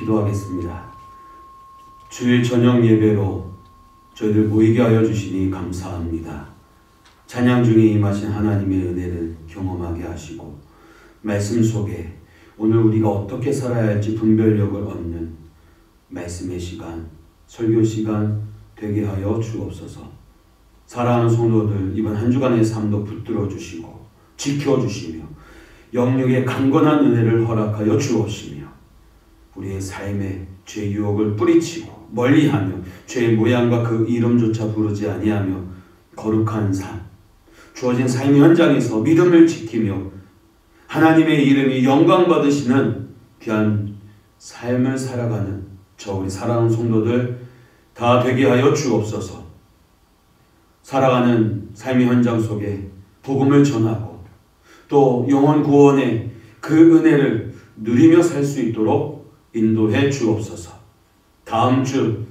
기도하겠습니다. 주일 저녁 예배로 저희들 모이게 하여 주시니 감사합니다. 찬양 중에 임하신 하나님의 은혜를 경험하게 하시고 말씀 속에 오늘 우리가 어떻게 살아야 할지 분별력을 얻는 말씀의 시간, 설교 시간 되게 하여 주옵소서. 사랑하는 성도들, 이번 한 주간의 삶도 붙들어 주시고 지켜주시며 영육의 강건한 은혜를 허락하여 주옵시며 우리의 삶에 죄 유혹을 뿌리치고 멀리하며 죄의 모양과 그 이름조차 부르지 아니하며 거룩한 삶, 주어진 삶의 현장에서 믿음을 지키며 하나님의 이름이 영광 받으시는 귀한 삶을 살아가는 저 우리 사랑하는 성도들 다 되게 하여 주옵소서. 살아가는 삶의 현장 속에 복음을 전하고 또 영혼 구원의 그 은혜를 누리며 살 수 있도록 인도해 주옵소서. 다음 주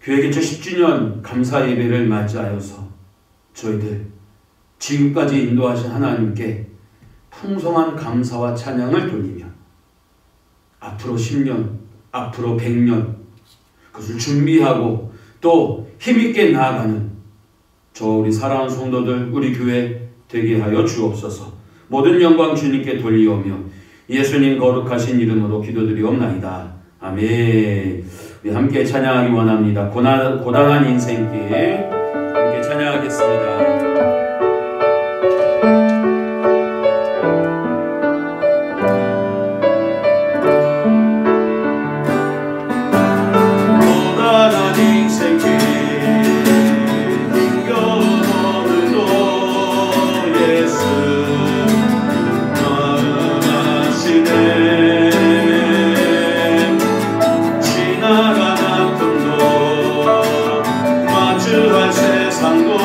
교회 개최 10주년 감사 예배를 맞이하여서 저희들 지금까지 인도하신 하나님께 풍성한 감사와 찬양을 돌리며 앞으로 10년, 앞으로 100년 그것을 준비하고 또 힘있게 나아가는 저 우리 사랑하는 성도들, 우리 교회 되게 하여 주옵소서. 모든 영광 주님께 돌리오며 예수님 거룩하신 이름으로 기도드리옵나이다. 아멘. 우리 함께 찬양하기 원합니다. 고단한 인생길 함께 찬양하겠습니다. 세상도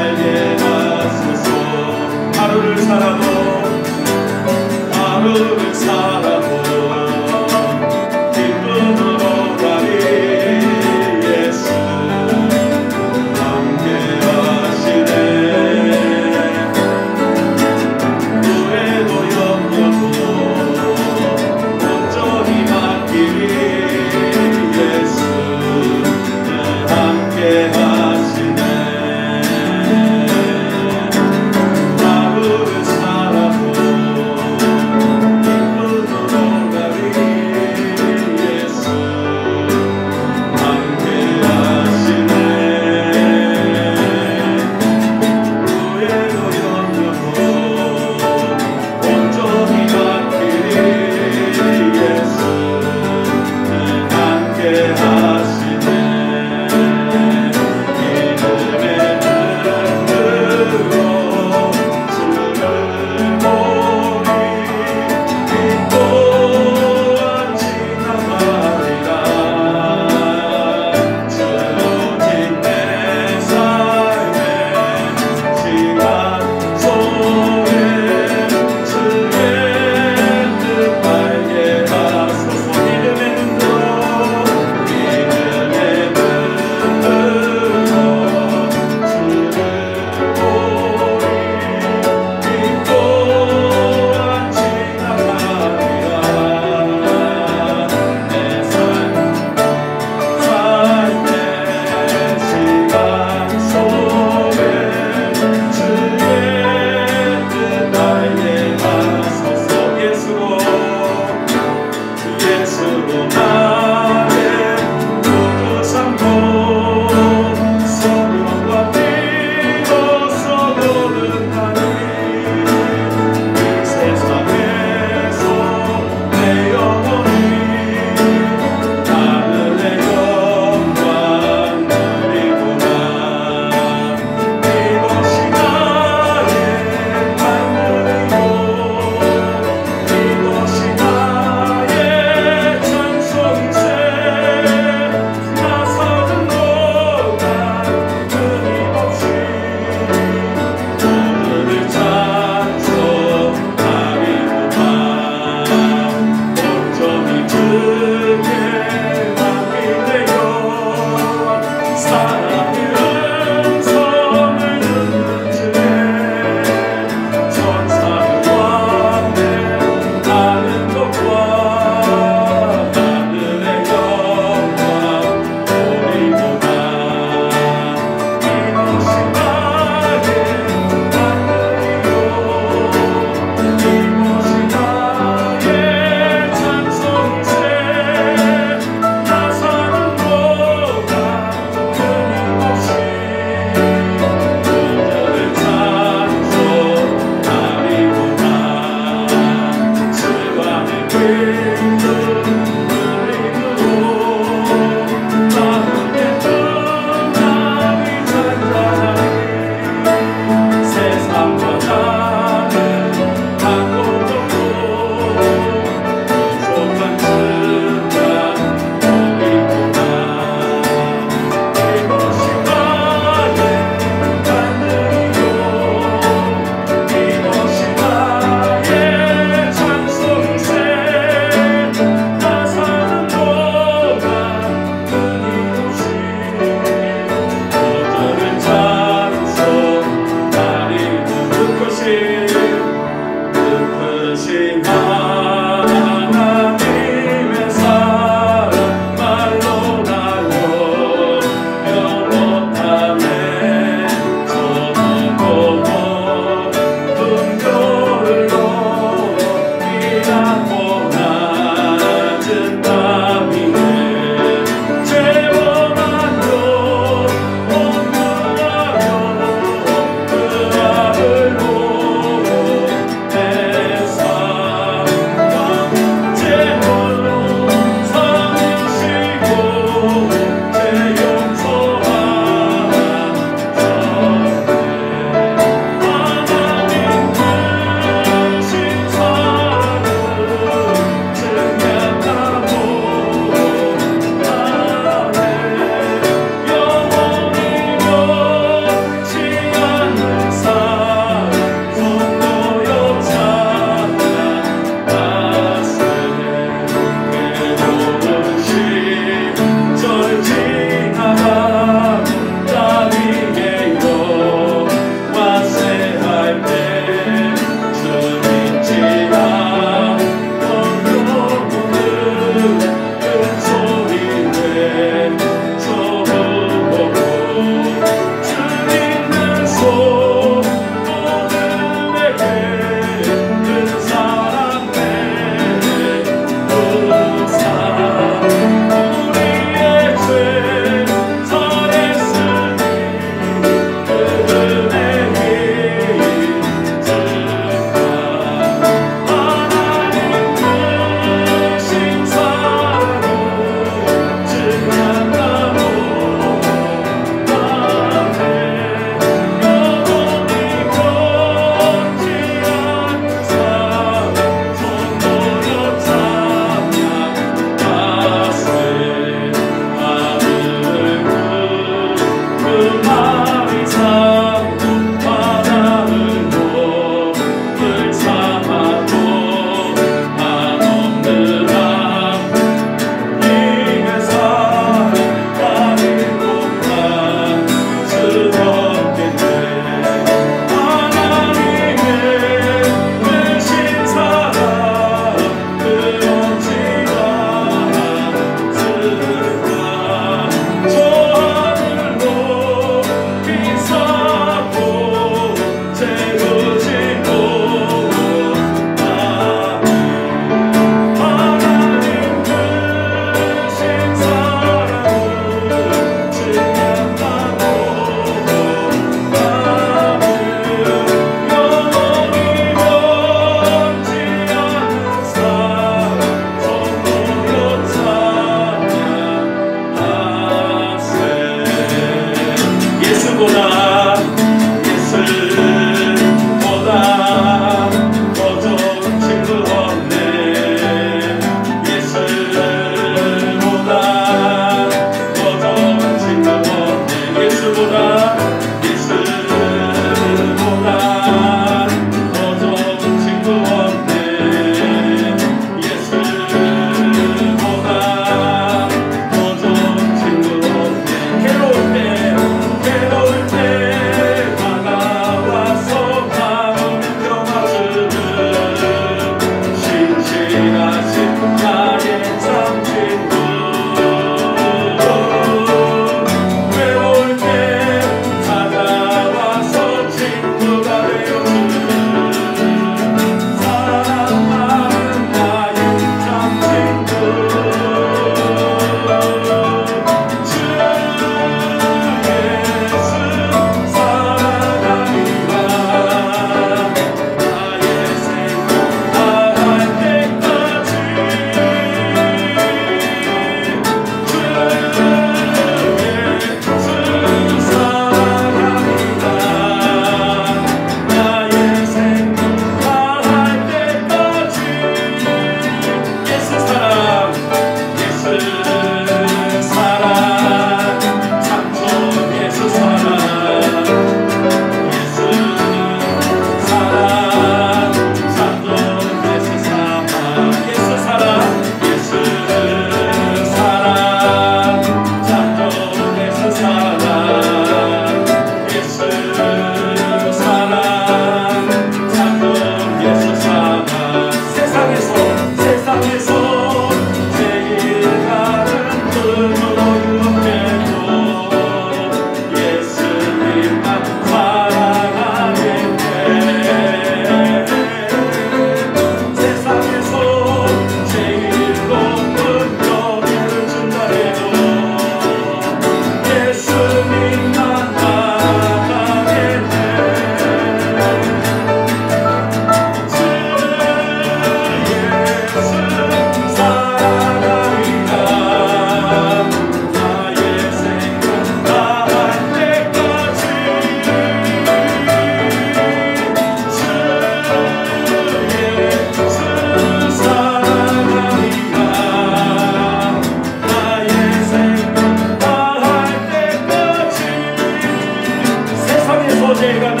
제일 가는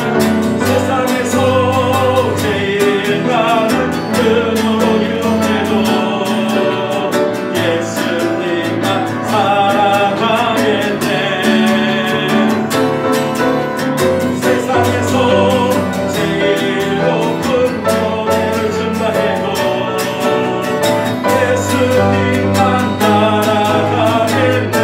세상에서 제일 가는 은으로 기록해도 예수님만 살아가겠네. 세상에서 제일 높은 교회를 증거해도 예수님만 따라가겠네.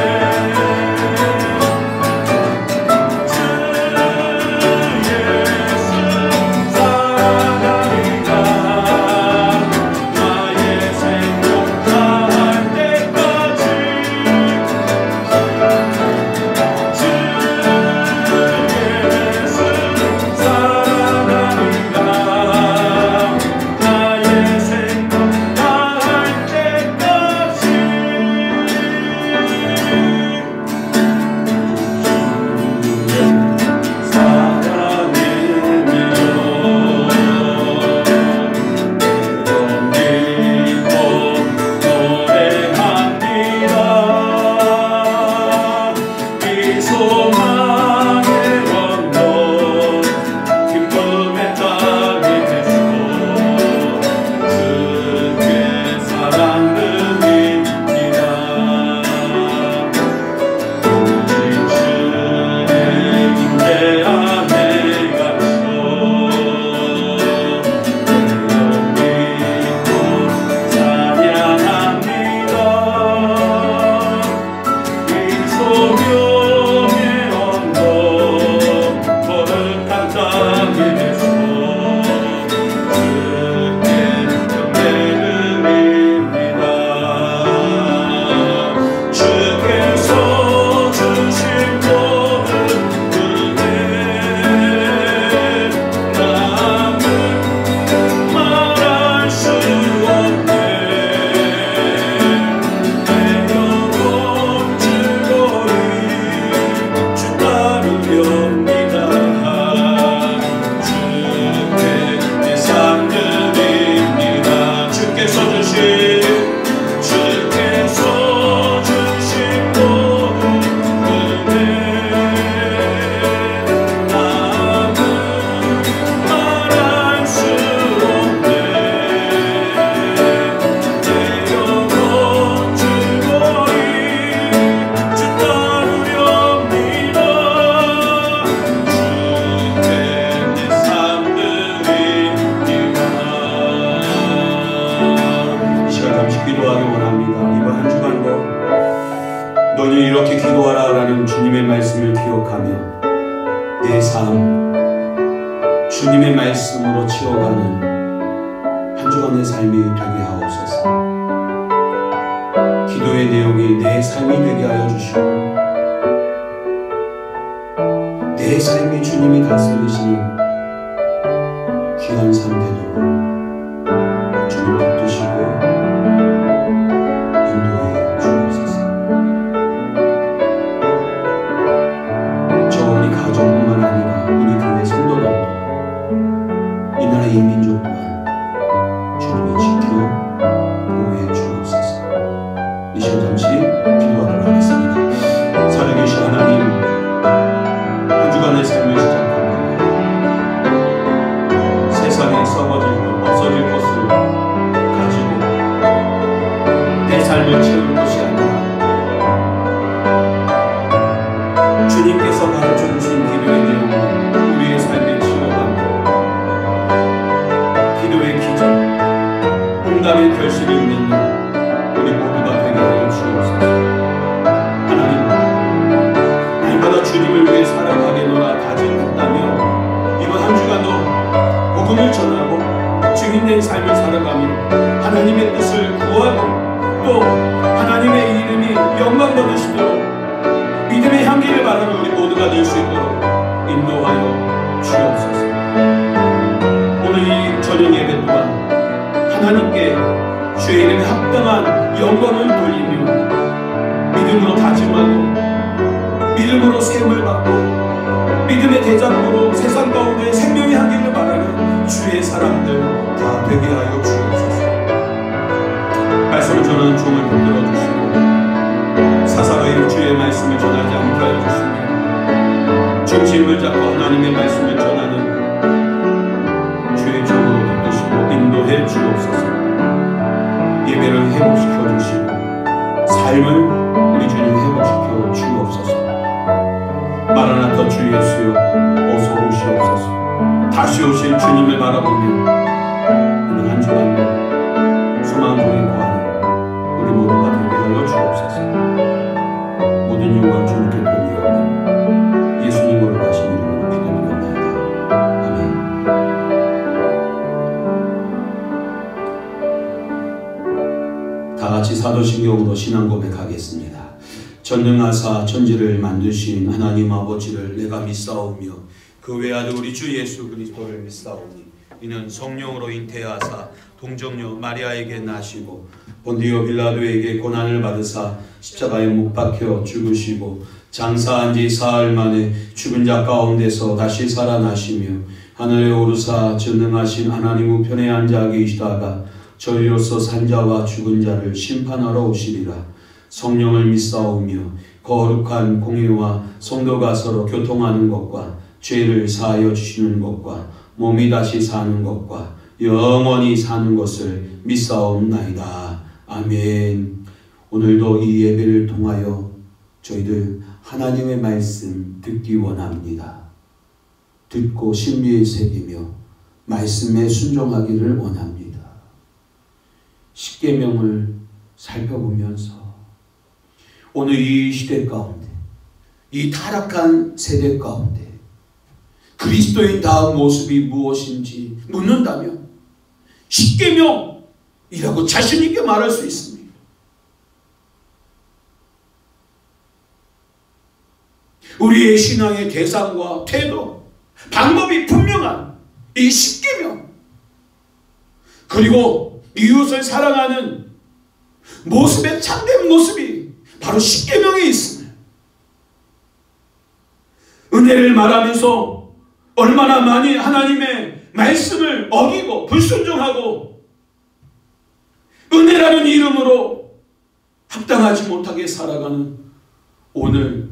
너는 이렇게 기도하라 라는 주님의 말씀을 기억하며 내 삶, 주님의 말씀으로 치워가는 한 주간의 삶이 되게 하옵소서. 기도의 내용이 내 삶이 되게 하여 주시고 내 삶이 주님이 다스리시는 귀한 삶 되도록 주님 붙드시고 이 민족 또한 주님이 지켜 보호해 주옵소서. 이 시간 잠시 기도하도록 하겠습니다. 살아계신 하나님, 한 주간의 삶을 시작합니다. 세상에 썩어질 것, 없어질 것을 가지고 내 삶을 채울 것이 아니라 주님께서 가르쳐 주신 기도의 내용을 우리의 삶에 응답의 결실을 맺는 우리 모두가 되게 하여 주옵소서. 하나님, 날마다 주님을 위해 살아가겠노라 다짐했다며 이번 한 주간도 복음을 전하고 증인된 삶을 살아가며 하나님의 뜻을 구하고 또 하나님의 이름이 영광 받으시도록 믿음의 향기를 바라는 우리 모두가 될 수 있도록 인도하여 주옵소서. 오늘 이 저녁 예배 또한 하나님께 주의 이름에 합당한 영광을 돌리며 믿음으로 다짐하고 믿음으로 세움을 받고 믿음의 대장으로 세상 가운데 생명의 향기를 말하는 주의 사람들 다 되게 하여 주옵소서. 말씀을 전하는 종을 붙들어 주시고 사사로이 주의 말씀을 전하지 않게 하여 주시며 중심을 잡고 하나님의 말씀을 다시 오실 주님을 바라보며 이번 한 주간도 소망통에 거하는 우리 모두가 되게 하여 주옵소서. 모든 영광 주님께 돌리오며 예수님 거룩하신 이름으로 기도드리옵나이다. 아멘. 다 같이 사도신경으로 신앙 고백하겠습니다. 전능하사 천지를 만드신 하나님 아버지를 내가 믿사오며 그 외아들 우리 주 예수 그리스도를 믿사오니 이는 성령으로 잉태하사 동정녀 마리아에게 나시고 본디오 빌라도에게 고난을 받으사 십자가에 못 박혀 죽으시고 장사한 지 사흘 만에 죽은 자 가운데서 다시 살아나시며 하늘에 오르사 전능하신 하나님 우편에 앉아 계시다가 저희로서 산자와 죽은 자를 심판하러 오시리라. 성령을 믿사오며 거룩한 공회와 성도가 서로 교통하는 것과 죄를 사하여 주시는 것과 몸이 다시 사는 것과 영원히 사는 것을 믿사옵나이다. 아멘. 오늘도 이 예배를 통하여 저희들 하나님의 말씀 듣기 원합니다. 듣고 신비에 새기며 말씀에 순종하기를 원합니다. 십계명을 살펴보면서 오늘 이 시대 가운데, 이 타락한 세대 가운데 그리스도인다운 모습이 무엇인지 묻는다면 십계명이라고 자신 있게 말할 수 있습니다. 우리의 신앙의 대상과 태도, 방법이 분명한 이 십계명, 그리고 이웃을 사랑하는 모습의 참된 모습이 바로 십계명에 있습니다. 은혜를 말하면서 얼마나 많이 하나님의 말씀을 어기고 불순종하고 은혜라는 이름으로 합당하지 못하게 살아가는 오늘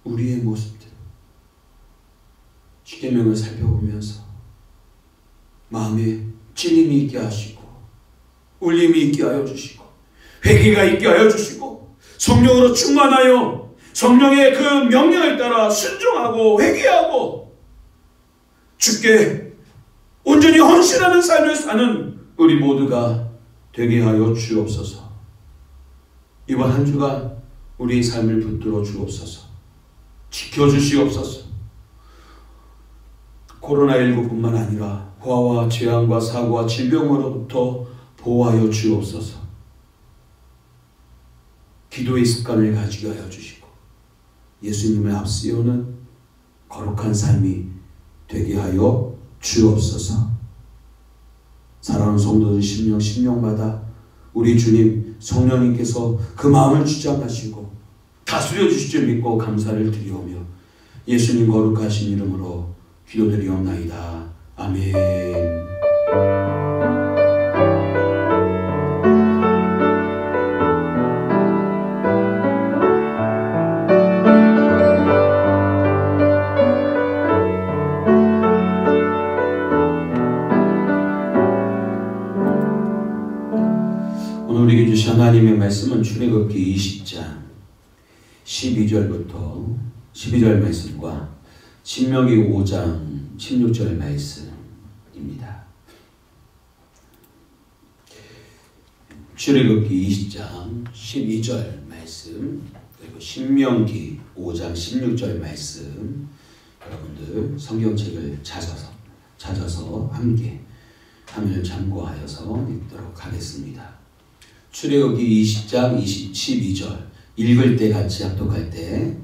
우리의 모습들, 십계명을 살펴보면서 마음에 찔림이 있게 하시고 울림이 있게 하여 주시고 회개가 있게 하여 주시고 성령으로 충만하여 성령의 그 명령에 따라 순종하고 회개하고 주께 온전히 헌신하는 삶을 사는 우리 모두가 되게 하여 주옵소서. 이번 한 주간 우리의 삶을 붙들어 주옵소서. 지켜주시옵소서. 코로나19뿐만 아니라 화와 재앙과 사고와 질병으로부터 보호하여 주옵소서. 기도의 습관을 가지게 하여 주시고 예수님을 앞세우는 거룩한 삶이 되게 하여 주옵소서. 사랑하는 성도들 심령마다 우리 주님 성령님께서 그 마음을 주장하시고 다스려 주실 줄 믿고 감사를 드리오며 예수님 거룩하신 이름으로 기도드리옵나이다. 아멘. 우리에게 주신 하나님의 말씀은 출애굽기 20장 12절부터 12절 말씀과 신명기 5장 16절 말씀입니다. 출애굽기 20장 12절 말씀 그리고 신명기 5장 16절 말씀, 여러분들 성경책을 찾아서 함께 화면을 참고하여서 읽도록 하겠습니다. 출애굽기 20장 12절 읽을 때 같이 합독할 때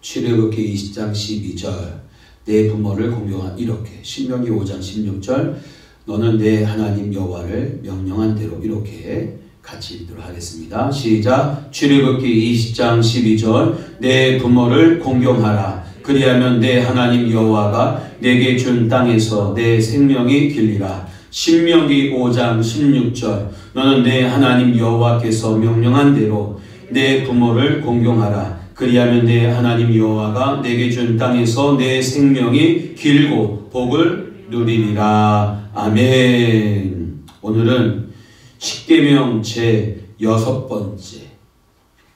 출애굽기 20장 12절 내 부모를 공경하 이렇게 신명기 5장 16절 너는 내 하나님 여호와를 명령한 대로 이렇게 같이 읽도록 하겠습니다. 시작. 출애굽기 20장 12절 내 부모를 공경하라. 그리하면 내 하나님 여호와가 내게 준 땅에서 내 생명이 길리라. 신명기 5장 16절 너는 내 하나님 여호와께서 명령한 대로 내 부모를 공경하라. 그리하면 내 하나님 여호와가 내게 준 땅에서 내 생명이 길고 복을 누리리라. 아멘. 오늘은 십계명 제6번째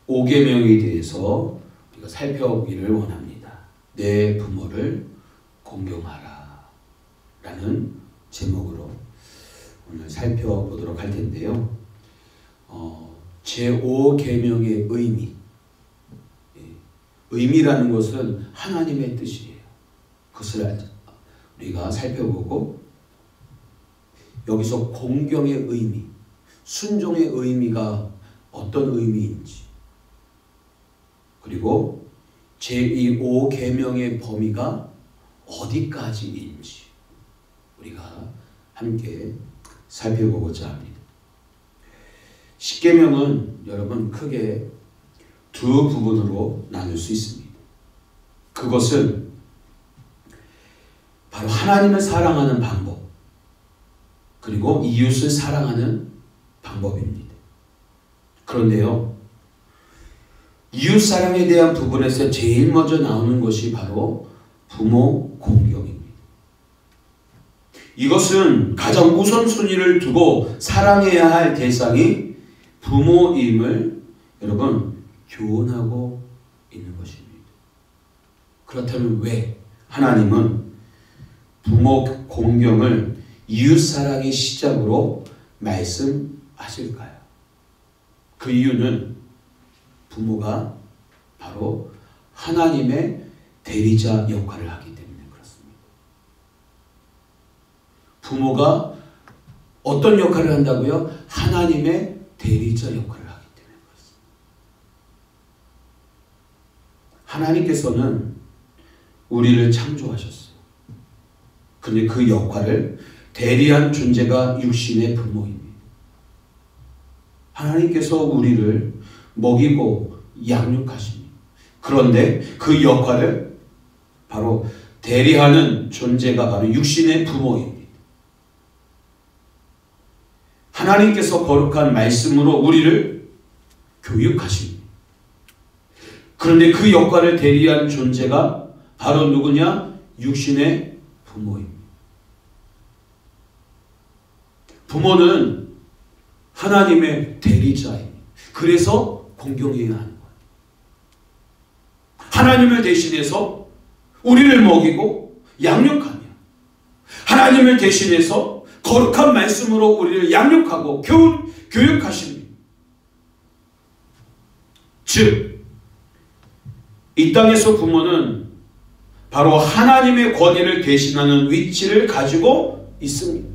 5계명에 대해서 우리가 살펴보기를 원합니다. 내 부모를 공경하라 라는 제목으로 오늘 살펴보도록 할 텐데요. 제5계명의 의미, 의미라는 것은 하나님의 뜻이에요. 그것을 우리가 살펴보고 여기서 공경의 의미, 순종의 의미가 어떤 의미인지, 그리고 제5계명의 범위가 어디까지인지 우리가 함께 살펴보고자 합니다. 십계명은 여러분 크게 두 부분으로 나눌 수 있습니다. 그것은 바로 하나님을 사랑하는 방법, 그리고 이웃을 사랑하는 방법입니다. 그런데요, 이웃 사랑에 대한 부분에서 제일 먼저 나오는 것이 바로 부모 공경입니다. 이것은 가장 우선순위를 두고 사랑해야 할 대상이 부모임을 여러분 교훈하고 있는 것입니다. 그렇다면 왜 하나님은 부모 공경을 이웃사랑의 시작으로 말씀하실까요? 그 이유는 부모가 바로 하나님의 대리자 역할을 하기 때문에 그렇습니다. 부모가 어떤 역할을 한다고요? 하나님의 대리자 역할을 하기 때문에 그렇습니다. 하나님께서는 우리를 창조하셨어요. 근데 그 역할을 대리한 존재가 육신의 부모입니다. 하나님께서 우리를 먹이고 양육하십니다. 그런데 그 역할을 바로 대리하는 존재가 바로 육신의 부모입니다. 하나님께서 거룩한 말씀으로 우리를 교육하십니다. 그런데 그 역할을 대리한 존재가 바로 누구냐? 육신의 부모입니다. 부모는 하나님의 대리자입니다. 그래서 공경해야 하는 거예요. 하나님을 대신해서 우리를 먹이고 양육하며, 하나님을 대신해서 거룩한 말씀으로 우리를 양육하고 교육하십니다. 즉, 이 땅에서 부모는 바로 하나님의 권위를 대신하는 위치를 가지고 있습니다.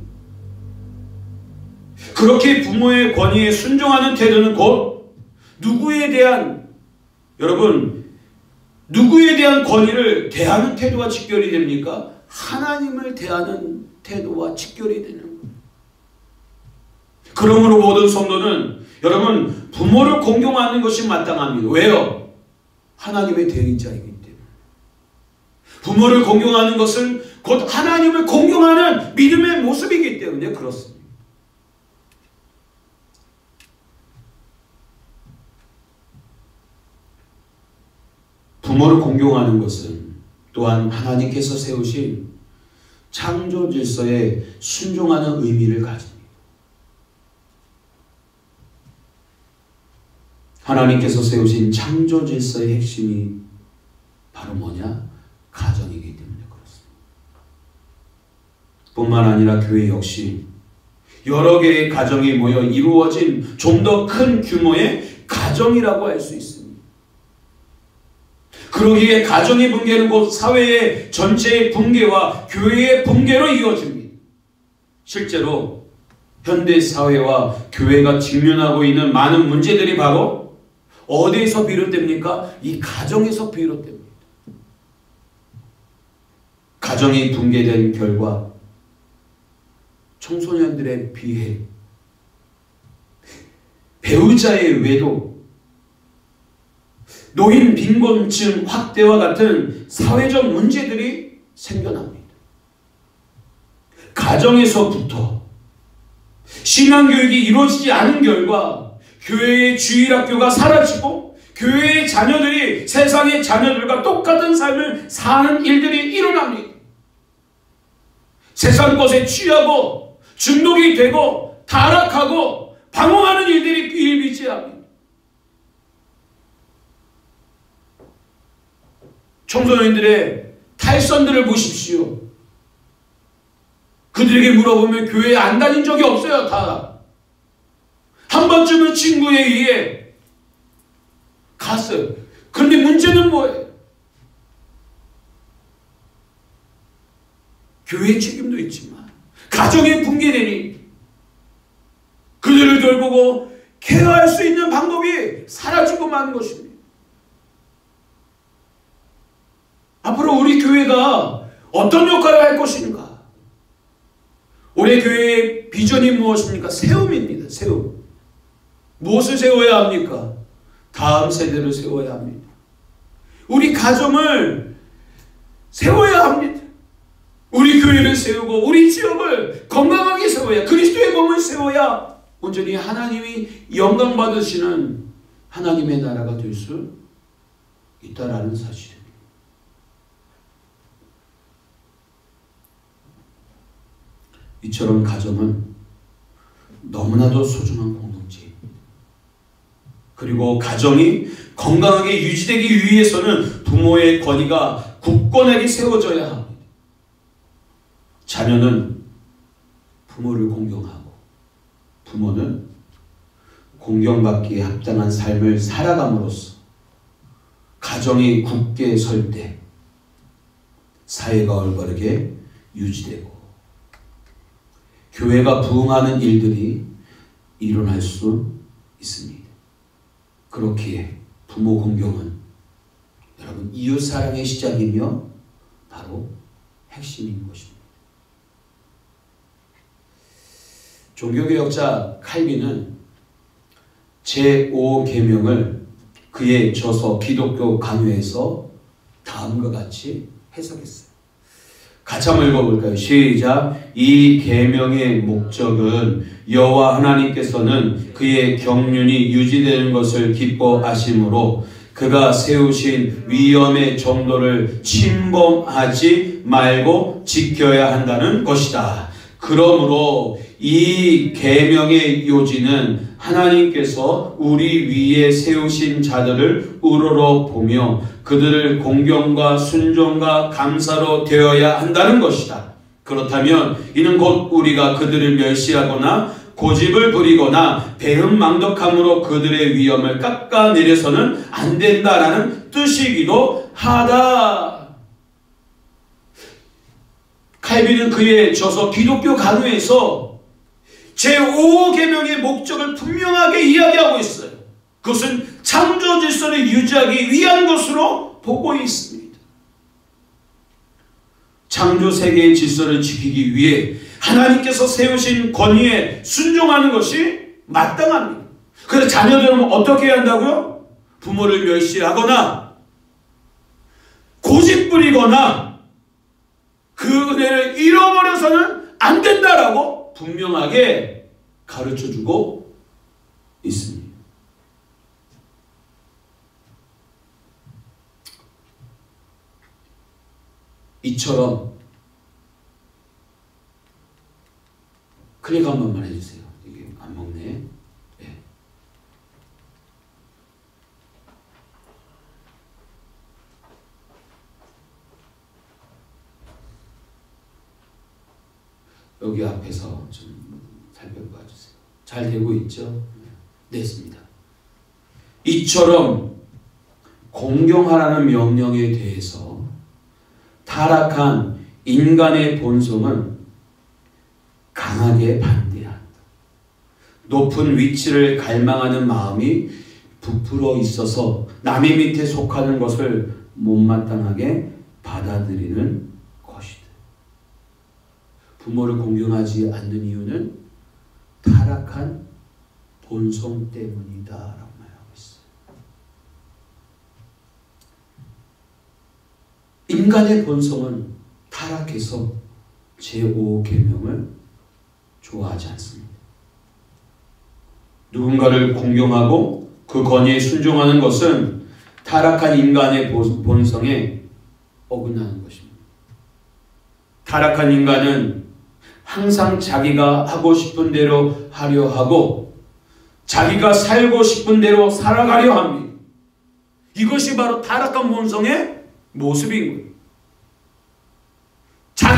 그렇게 부모의 권위에 순종하는 태도는 곧 누구에 대한 권위를 대하는 태도와 직결이 됩니까? 하나님을 대하는 태도와 직결이 되는 거예요. 그러므로 모든 성도는 여러분 부모를 공경하는 것이 마땅합니다. 왜요? 하나님의 대리자이기 때문에. 부모를 공경하는 것은 곧 하나님을 공경하는 믿음의 모습이기 때문에 그렇습니다. 부모를 공경하는 것은 또한 하나님께서 세우신 창조 질서에 순종하는 의미를 가집니다. 하나님께서 세우신 창조 질서의 핵심이 바로 뭐냐? 가정이기 때문에 그렇습니다. 뿐만 아니라 교회 역시 여러 개의 가정이 모여 이루어진 좀 더 큰 규모의 가정이라고 할 수 있습니다. 그러기에 가정의 붕괴는 곧 사회의 전체의 붕괴와 교회의 붕괴로 이어집니다. 실제로 현대 사회와 교회가 직면하고 있는 많은 문제들이 바로 어디에서 비롯됩니까? 이 가정에서 비롯됩니다. 가정이 붕괴된 결과 청소년들의 비해, 배우자의 외도, 노인 빈곤층 확대와 같은 사회적 문제들이 생겨납니다. 가정에서부터 신앙교육이 이루어지지 않은 결과 교회의 주일학교가 사라지고 교회의 자녀들이 세상의 자녀들과 똑같은 삶을 사는 일들이 일어납니다. 세상 것에 취하고 중독이 되고 타락하고 방황하는 일들이 비일비재합니다. 청소년들의 탈선들을 보십시오. 그들에게 물어보면 교회에 안 다닌 적이 없어요. 다. 한 번쯤은 친구에 의해 갔어요. 그런데 문제는 뭐예요? 교회의 책임도 있지만 가정이 붕괴되니 그들을 돌보고 케어할 수 있는 방법이 사라지고 만 것입니다. 앞으로 우리 교회가 어떤 역할을 할 것인가? 우리 교회의 비전이 무엇입니까? 세움입니다. 세움. 무엇을 세워야 합니까? 다음 세대를 세워야 합니다. 우리 가정을 세워야 합니다. 우리 교회를 세우고 우리 지역을 건강하게 세워야, 그리스도의 몸을 세워야 온전히 하나님이 영광 받으시는 하나님의 나라가 될 수 있다라는 사실입니다. 이처럼 가정은 너무나도 소중한 공동체입니다. 그리고 가정이 건강하게 유지되기 위해서는 부모의 권위가 굳건하게 세워져야 합니다. 자녀는 부모를 공경하고 부모는 공경받기에 합당한 삶을 살아감으로써 가정이 굳게 설 때 사회가 올바르게 유지되고 교회가 부흥하는 일들이 일어날 수 있습니다. 그렇기에 부모 공경은 여러분 이웃사랑의 시작이며 바로 핵심인 것입니다. 종교개혁자 칼빈은 제5계명을 그의 저서 기독교 강요에서 다음과 같이 해석했어요. 같이 한번 읽어볼까요? 시작. 이 계명의 목적은 여호와 하나님께서는 그의 경륜이 유지되는 것을 기뻐하심으로 그가 세우신 위엄의 정도를 침범하지 말고 지켜야 한다는 것이다. 그러므로 이 계명의 요지는 하나님께서 우리 위에 세우신 자들을 우러러보며 그들을 공경과 순종과 감사로 되어야 한다는 것이다. 그렇다면 이는 곧 우리가 그들을 멸시하거나 고집을 부리거나 배은망덕함으로 그들의 위엄을 깎아내려서는 안 된다라는 뜻이기도 하다. 칼빈은 그의 저서 기독교 강요에서 제5계명의 목적을 분명하게 이야기하고 있어요. 그것은 창조 질서를 유지하기 위한 것으로 보고 있습니다. 창조 세계의 질서를 지키기 위해 하나님께서 세우신 권위에 순종하는 것이 마땅합니다. 그래서 자녀들은 어떻게 해야 한다고요? 부모를 멸시하거나 고집부리거나 그 은혜를 잃어버려서는 안 된다라고 분명하게 가르쳐주고 있습니다. 이처럼 클릭 한 번만 해주세요. 이게 안 먹네. 네. 여기 앞에서 좀 살펴봐 주세요. 잘 되고 있죠? 됐습니다. 이처럼 공경하라는 명령에 대해서 타락한 인간의 본성은 강하게 반대한다. 높은 위치를 갈망하는 마음이 부풀어 있어서 남의 밑에 속하는 것을 못마땅하게 받아들이는 것이다. 부모를 공경하지 않는 이유는 타락한 본성 때문이다라고 말하고 있어요. 인간의 본성은 타락해서 제5계명을 좋아하지 않습니다. 누군가를 공경하고 그 권위에 순종하는 것은 타락한 인간의 본성에 어긋나는 것입니다. 타락한 인간은 항상 자기가 하고 싶은 대로 하려 하고 자기가 살고 싶은 대로 살아가려 합니다. 이것이 바로 타락한 본성의 모습인 거예요.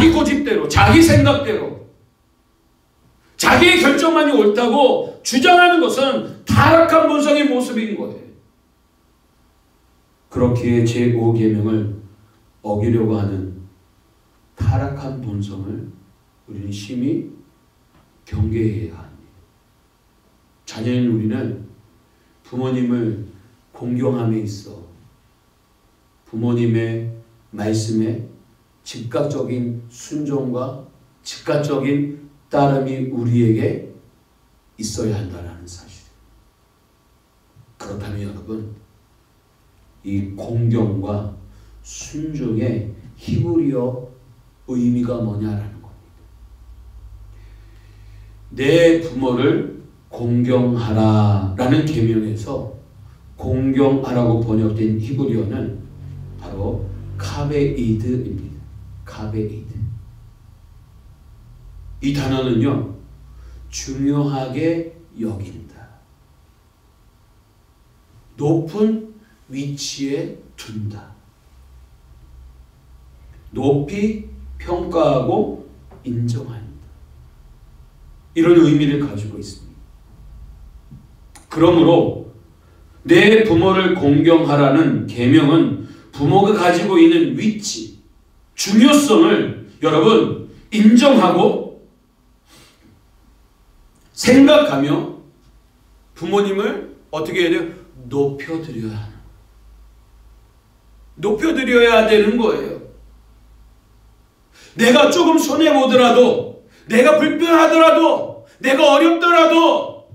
자기 고집대로, 자기 생각대로, 자기의 결정만이 옳다고 주장하는 것은 타락한 본성의 모습인 거예요. 그렇기에 제5계명을 어기려고 하는 타락한 본성을 우리는 심히 경계해야 합니다. 자녀인 우리는 부모님을 공경함에 있어 부모님의 말씀에 즉각적인 순종과 즉각적인 따름이 우리에게 있어야 한다는 사실. 그렇다면 여러분, 이 공경과 순종의 히브리어 의미가 뭐냐라는 겁니다. 내 부모를 공경하라라는 계명에서 공경하라고 번역된 히브리어는 바로 카베이드입니다. 카베이드. 이 단어는요, 중요하게 여긴다, 높은 위치에 둔다, 높이 평가하고 인정한다, 이런 의미를 가지고 있습니다. 그러므로 내 부모를 공경하라는 계명은 부모가 가지고 있는 위치, 중요성을 여러분 인정하고 생각하며 부모님을 어떻게 해야 돼요? 높여드려야 하는, 높여드려야 되는 거예요. 내가 조금 손해보더라도, 내가 불편하더라도, 내가 어렵더라도,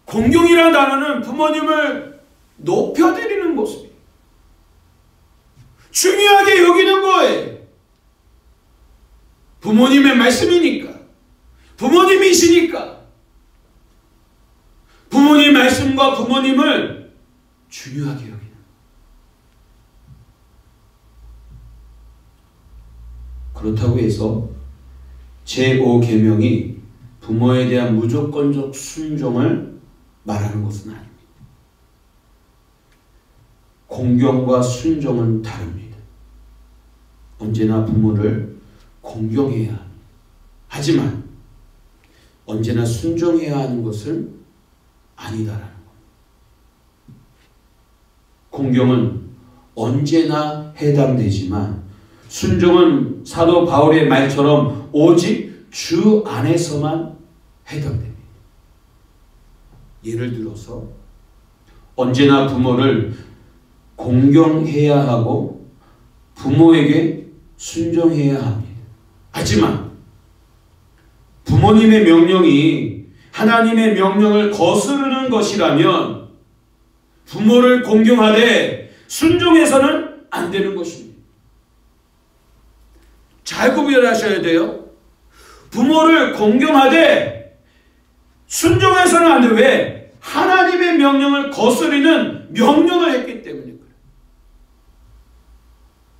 공경이라는 단어는 부모님을 높여드리는 모습이에요. 중요하게 여기는 거예요. 부모님의 말씀이니까, 부모님이시니까 부모님 말씀과 부모님을 중요하게 여기는. 그렇다고 해서 제5계명이 부모에 대한 무조건적 순종을 말하는 것은 아닙니다. 공경과 순종은 다릅니다. 언제나 부모를 공경해야 합니다. 하지만 언제나 순종해야 하는 것은 아니다라는 겁니다. 공경은 언제나 해당되지만 순종은 사도 바울의 말처럼 오직 주 안에서만 해당됩니다. 예를 들어서 언제나 부모를 공경해야 하고 부모에게 순종해야 합니다. 하지만 부모님의 명령이 하나님의 명령을 거스르는 것이라면 부모를 공경하되 순종해서는 안 되는 것입니다. 잘 구별하셔야 돼요. 부모를 공경하되 순종해서는 안 돼요. 왜? 하나님의 명령을 거스르는 명령을 했기 때문에 그래요.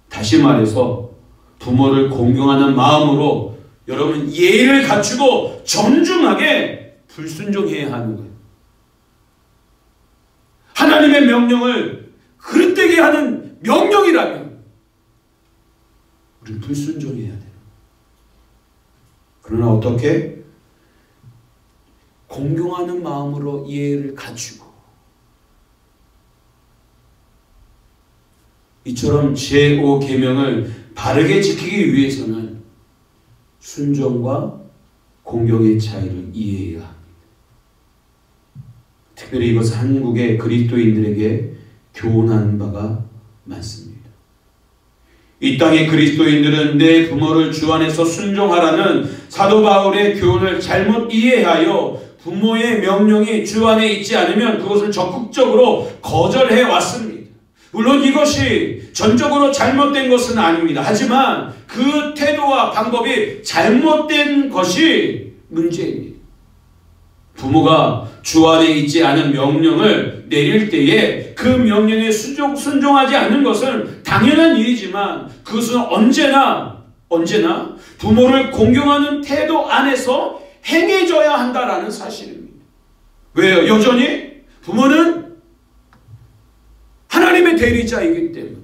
다시 말해서 부모를 공경하는 마음으로 여러분 예의를 갖추고 정중하게 불순종해야 하는 거예요. 하나님의 명령을 그릇되게 하는 명령이라면 우리는 불순종해야 돼요. 그러나 어떻게? 공경하는 마음으로 예의를 갖추고 이처럼 제5계명을 바르게 지키기 위해서는 순종과 공경의 차이를 이해해야 합니다. 특별히 이것은 한국의 그리스도인들에게 교훈하는 바가 많습니다. 이 땅의 그리스도인들은 내 부모를 주 안에서 순종하라는 사도 바울의 교훈을 잘못 이해하여 부모의 명령이 주 안에 있지 않으면 그것을 적극적으로 거절해 왔습니다. 물론 이것이 전적으로 잘못된 것은 아닙니다. 하지만 그 태도와 방법이 잘못된 것이 문제입니다. 부모가 주 안에 있지 않은 명령을 내릴 때에 그 명령에 순종하지 않는 것은 당연한 일이지만 그것은 언제나 부모를 공경하는 태도 안에서 행해져야 한다라는 사실입니다. 왜요? 여전히 부모는 하나님의 대리자이기 때문에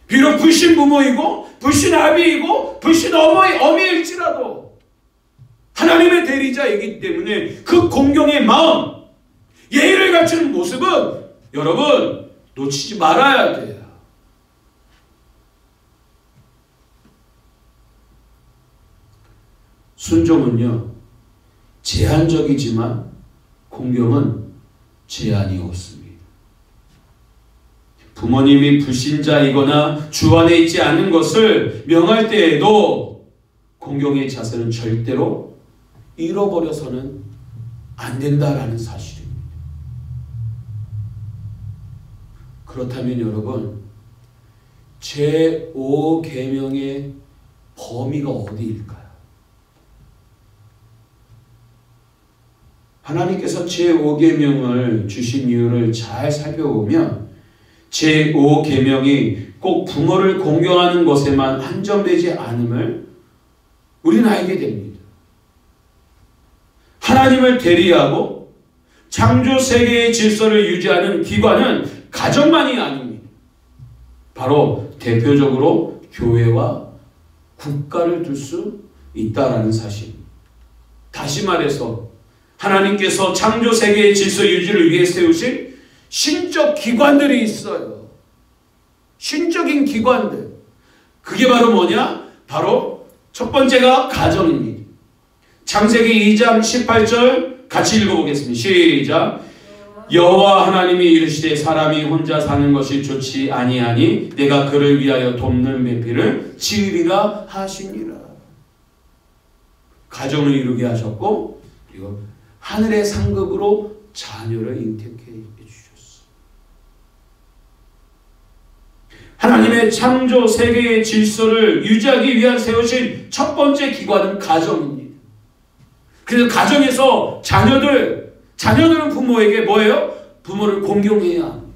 비록 불신 부모이고 불신 아비이고 불신 어미일지라도 하나님의 대리자이기 때문에 그 공경의 마음, 예의를 갖추는 모습은 여러분 놓치지 말아야 돼요. 순종은요, 제한적이지만 공경은 제한이 없습니다. 부모님이 불신자이거나 주 안에 있지 않은 것을 명할 때에도 공경의 자세는 절대로 잃어버려서는 안 된다라는 사실입니다. 그렇다면 여러분, 제5계명의 범위가 어디일까요? 하나님께서 제5계명을 주신 이유를 잘 살펴보면 제5계명이 꼭 부모를 공경하는 것에만 한정되지 않음을 우리는 알게 됩니다. 하나님을 대리하고 창조 세계의 질서를 유지하는 기관은 가정만이 아닙니다. 바로 대표적으로 교회와 국가를 둘 수 있다라는 사실입니다. 다시 말해서 하나님께서 창조 세계의 질서 유지를 위해 세우신 신적 기관들이 있어요. 신적인 기관들. 그게 바로 뭐냐? 바로 첫 번째가 가정입니다. 창세기 2장 18절 같이 읽어보겠습니다. 시작. 여호와 하나님이 이르시되 사람이 혼자 사는 것이 좋지 아니하니 내가 그를 위하여 돕는 배필을 지으리라 하시니라. 가정을 이루게 하셨고 그리고 하늘의 상급으로 자녀를 잉태케 해주셨어. 하나님의 창조 세계의 질서를 유지하기 위한 세우신 첫 번째 기관은 가정입니다. 그래서 가정에서 자녀들은 부모에게 뭐예요? 부모를 공경해야 합니다.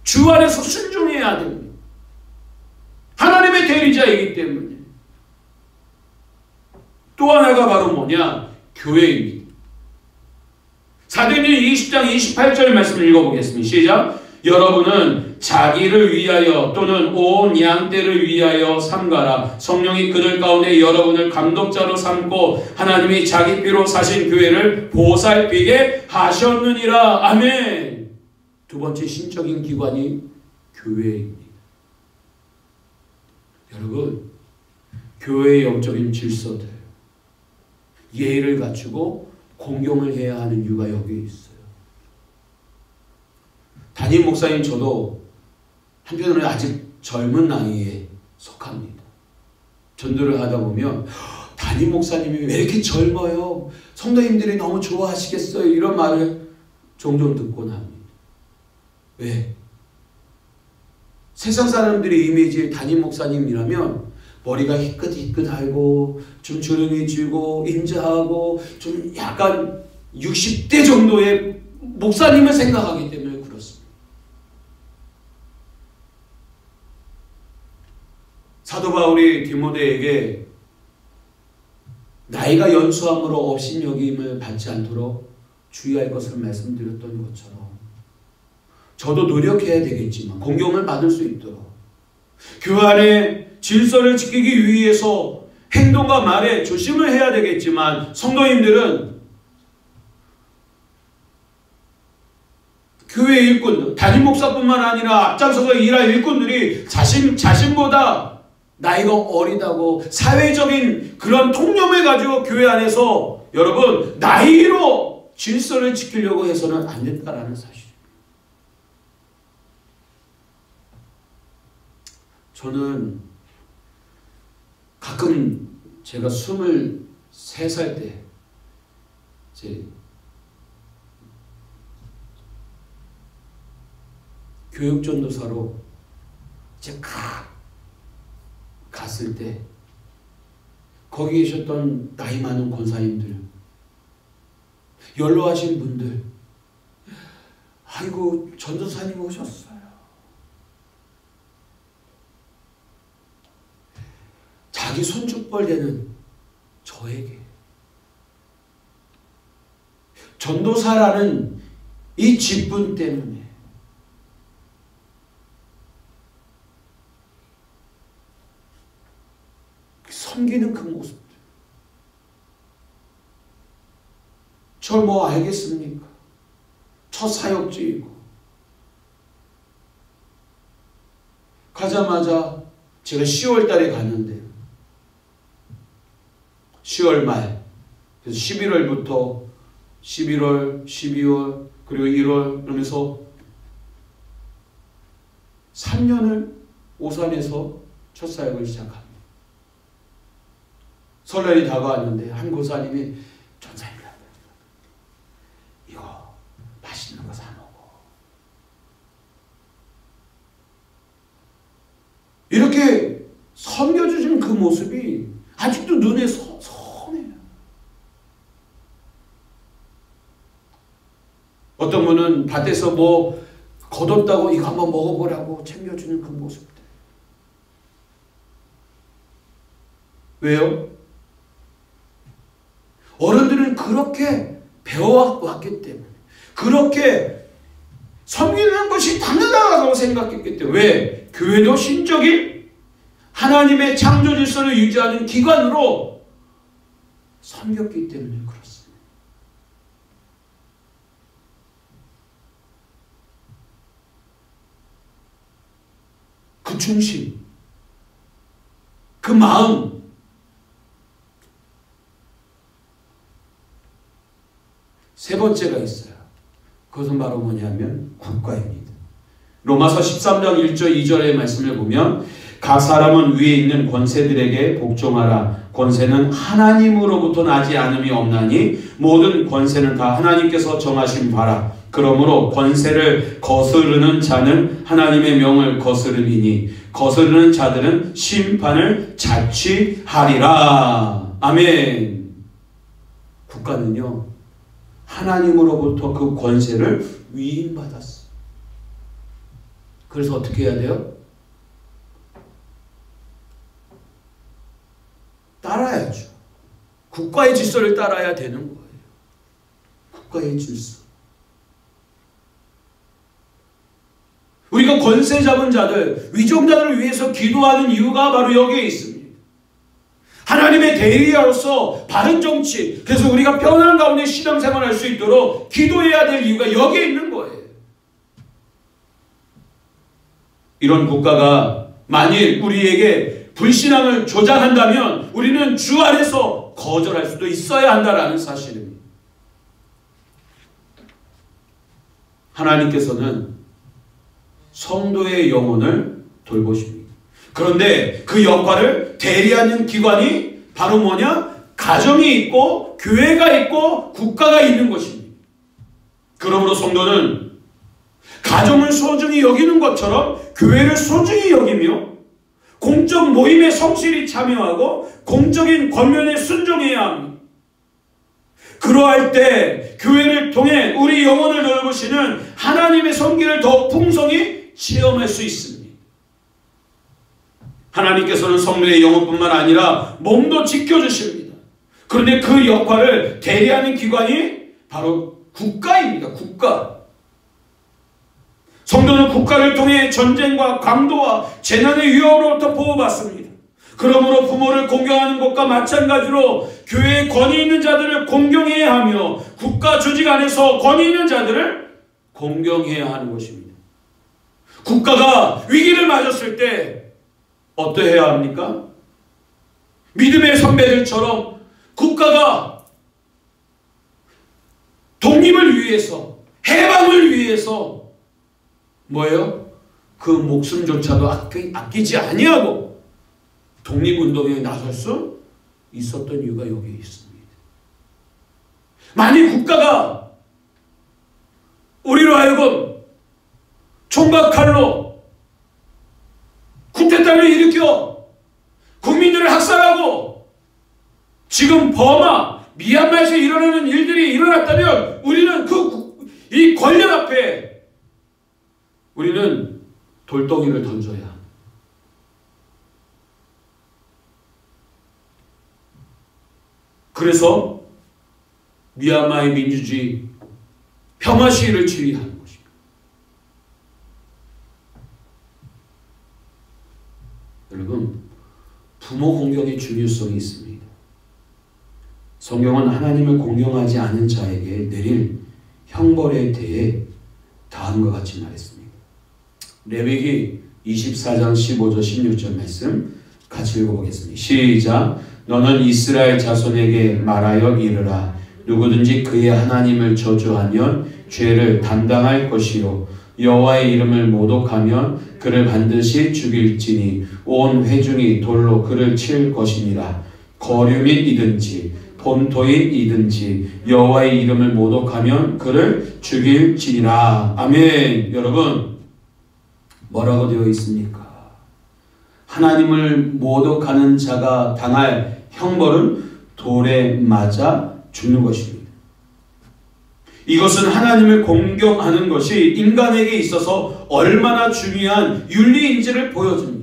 주 안에서 순종해야 됩니다. 하나님의 대리자이기 때문에. 또 하나가 바로 뭐냐? 교회입니다. 사도행전 20장 28절 말씀을 읽어보겠습니다. 시작. 여러분은 자기를 위하여 또는 온 양떼를 위하여 삼가라. 성령이 그들 가운데 여러분을 감독자로 삼고 하나님이 자기 피로 사신 교회를 보살피게 하셨느니라. 아멘. 두 번째 신적인 기관이 교회입니다. 여러분, 교회의 영적인 질서들, 예의를 갖추고 공경을 해야 하는 이유가 여기에 있어요. 담임 목사님 저도 한편으로는 아직 젊은 나이에 속합니다. 전도를 하다 보면 담임 목사님이 왜 이렇게 젊어요? 성도님들이 너무 좋아하시겠어요? 이런 말을 종종 듣곤 합니다. 왜? 세상 사람들의 이미지 담임 목사님이라면 머리가 희끗희끗하고 좀 조용해지고 인자하고 좀 약간 60대 정도의 목사님을 생각하기 때문에 그렇습니다. 사도 바울이 디모데에게 나이가 연수함으로 업신여김을 받지 않도록 주의할 것을 말씀드렸던 것처럼 저도 노력해야 되겠지만 공경을 받을 수 있도록 교회 안에 질서를 지키기 위해서 행동과 말에 조심을 해야 되겠지만 성도님들은 교회 일꾼, 담임 목사뿐만 아니라 앞장서서 일할 일꾼들이 자신보다 나이가 어리다고 사회적인 그런 통념을 가지고 교회 안에서 여러분 나이로 질서를 지키려고 해서는 안 된다라는 사실. 저는 가끔 제가 23살 때 이제 교육전도사로 이제 갔을 때 거기 계셨던 나이 많은 권사님들, 연로하신 분들, 아이고 전도사님 오셨어요. 자기 손짓벌 되는 저에게 전도사라는 이 직분 때문에 섬기는 그 모습들. 저 뭐 알겠습니까? 첫 사역지이고. 가자마자 제가 10월 달에 갔는데 10월 말, 그래서 11월부터 11월, 12월, 그리고 1월 그러면서 3년을 오산에서 첫 사역을 시작합니다. 설날이 다가왔는데 한 고사님이 전사님 이거 맛있는 거 사 먹어. 이렇게 섬겨주신 그 모습이 아직도 눈에 선해요. 어떤 분은 밭에서 뭐 걷었다고 이거 한번 먹어보라고 챙겨주는 그 모습들. 왜요? 어른들은 그렇게 배워왔기 때문에, 그렇게 섬기는 것이 당연하다고 생각했기 때문에. 왜? 교회도 신적인 하나님의 창조 질서를 유지하는 기관으로 섬겼기 때문에 그렇습니다. 그 중심, 그 마음, 세 번째가 있어요. 그것은 바로 뭐냐면 국가입니다. 로마서 13장 1절 2절의 말씀을 보면 각 사람은 위에 있는 권세들에게 복종하라. 권세는 하나님으로부터 나지 않음이 없나니 모든 권세는 다 하나님께서 정하신 바라. 그러므로 권세를 거스르는 자는 하나님의 명을 거스르리니 거스르는 자들은 심판을 자취하리라. 아멘. 국가는요, 하나님으로부터 그 권세를 위임받았어. 그래서 어떻게 해야 돼요? 따라야죠. 국가의 질서를 따라야 되는 거예요. 국가의 질서. 우리가 권세 잡은 자들, 위정자들을 위해서 기도하는 이유가 바로 여기에 있습니다. 하나님의 대리자로서 바른 정치, 그래서 우리가 편안한 가운데 신앙생활을 할 수 있도록 기도해야 될 이유가 여기에 있는 거예요. 이런 국가가 만일 우리에게 불신앙을 조장한다면 우리는 주 안에서 거절할 수도 있어야 한다는 사실입니다. 하나님께서는 성도의 영혼을 돌보십니다. 그런데 그 역할을 대리하는 기관이 바로 뭐냐? 가정이 있고 교회가 있고 국가가 있는 것입니다. 그러므로 성도는 가정을 소중히 여기는 것처럼 교회를 소중히 여기며 공적 모임에 성실히 참여하고 공적인 권면에 순종해야 합니다. 그러할 때 교회를 통해 우리 영혼을 돌보시는 하나님의 손길을 더욱 풍성히 체험할 수 있습니다. 하나님께서는 성도의 영혼뿐만 아니라 몸도 지켜주십니다. 그런데 그 역할을 대리하는 기관이 바로 국가입니다. 국가. 성도는 국가를 통해 전쟁과 강도와 재난의 위협으로부터 보호받습니다. 그러므로 부모를 공경하는 것과 마찬가지로 교회에 권위 있는 자들을 공경해야 하며 국가 조직 안에서 권위 있는 자들을 공경해야 하는 것입니다. 국가가 위기를 맞았을 때 어떠해야 합니까? 믿음의 선배들처럼 국가가 독립을 위해서, 해방을 위해서 뭐예요? 그 목숨조차도 아끼지 아니하고 독립운동에 나설 수 있었던 이유가 여기에 있습니다. 만일 국가가 우리로 하여금 총과 칼로 쿠데타를 일으켜 국민들을 학살하고 지금 버마, 미얀마에서 일어나는 일들이 일어났다면 우리는 이 권력 앞에 우리는 돌덩이를 던져야 합니다. 그래서 미얀마의 민주주의 평화 시위를 지휘하는 것입니다. 여러분, 부모 공경의 중요성이 있습니다. 성경은 하나님을 공경하지 않은 자에게 내릴 형벌에 대해 다음과 같이 말했습니다. 레위기 24장 15절 16절 말씀 같이 읽어보겠습니다. 시작. 너는 이스라엘 자손에게 말하여 이르라. 누구든지 그의 하나님을 저주하면 죄를 담당할 것이요 여호와의 이름을 모독하면 그를 반드시 죽일지니 온 회중이 돌로 그를 칠 것이니라. 거류민이든지 본토인이든지 여호와의 이름을 모독하면 그를 죽일지니라. 아멘. 여러분, 뭐라고 되어 있습니까? 하나님을 모독하는 자가 당할 형벌은 돌에 맞아 죽는 것입니다. 이것은 하나님을 공경하는 것이 인간에게 있어서 얼마나 중요한 윤리인지를 보여줍니다.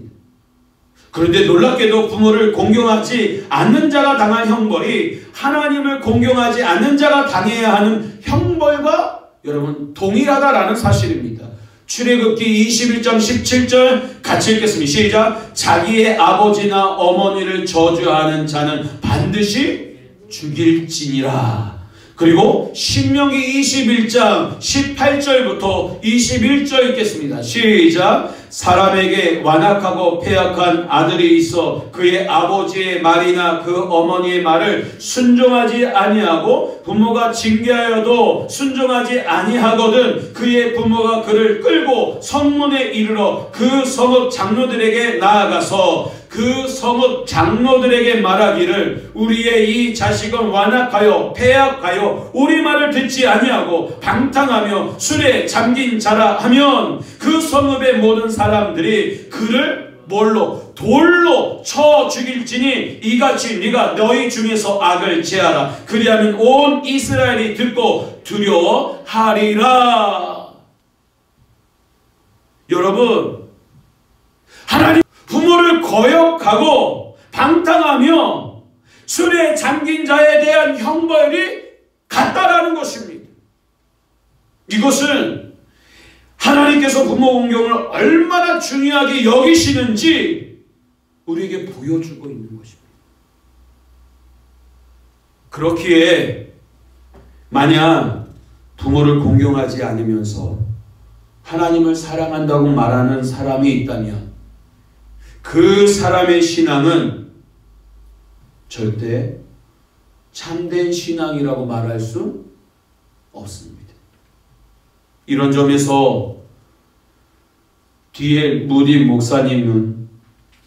그런데 놀랍게도 부모를 공경하지 않는 자가 당할 형벌이 하나님을 공경하지 않는 자가 당해야 하는 형벌과 여러분 동일하다라는 사실입니다. 출애굽기 21장 17절 같이 읽겠습니다. 시작. 자기의 아버지나 어머니를 저주하는 자는 반드시 죽일지니라. 그리고 신명기 21장 18절부터 21절 읽겠습니다. 시작. 사람에게 완악하고 패역한 아들이 있어 그의 아버지의 말이나 그 어머니의 말을 순종하지 아니하고 부모가 징계하여도 순종하지 아니하거든 그의 부모가 그를 끌고 성문에 이르러 그 성읍 장로들에게 나아가서 그 성읍 장로들에게 말하기를 우리의 이 자식은 완악하여 패역하여 우리 말을 듣지 아니하고 방탕하며 술에 잠긴 자라 하면 그 성읍의 모든 사람들이 그를 뭘로? 돌로 쳐 죽일지니 이같이 네가 너희 중에서 악을 제하라. 그리하면 온 이스라엘이 듣고 두려워하리라. 여러분, 하나님 부모를 거역하고 방탕하며 술에 잠긴 자에 대한 형벌이 같다라는 것입니다. 이것은 하나님께서 부모 공경을 얼마나 중요하게 여기시는지 우리에게 보여주고 있는 것입니다. 그렇기에 만약 부모를 공경하지 않으면서 하나님을 사랑한다고 말하는 사람이 있다면 그 사람의 신앙은 절대 참된 신앙이라고 말할 수 없습니다. 이런 점에서 D.L. 무디 목사님은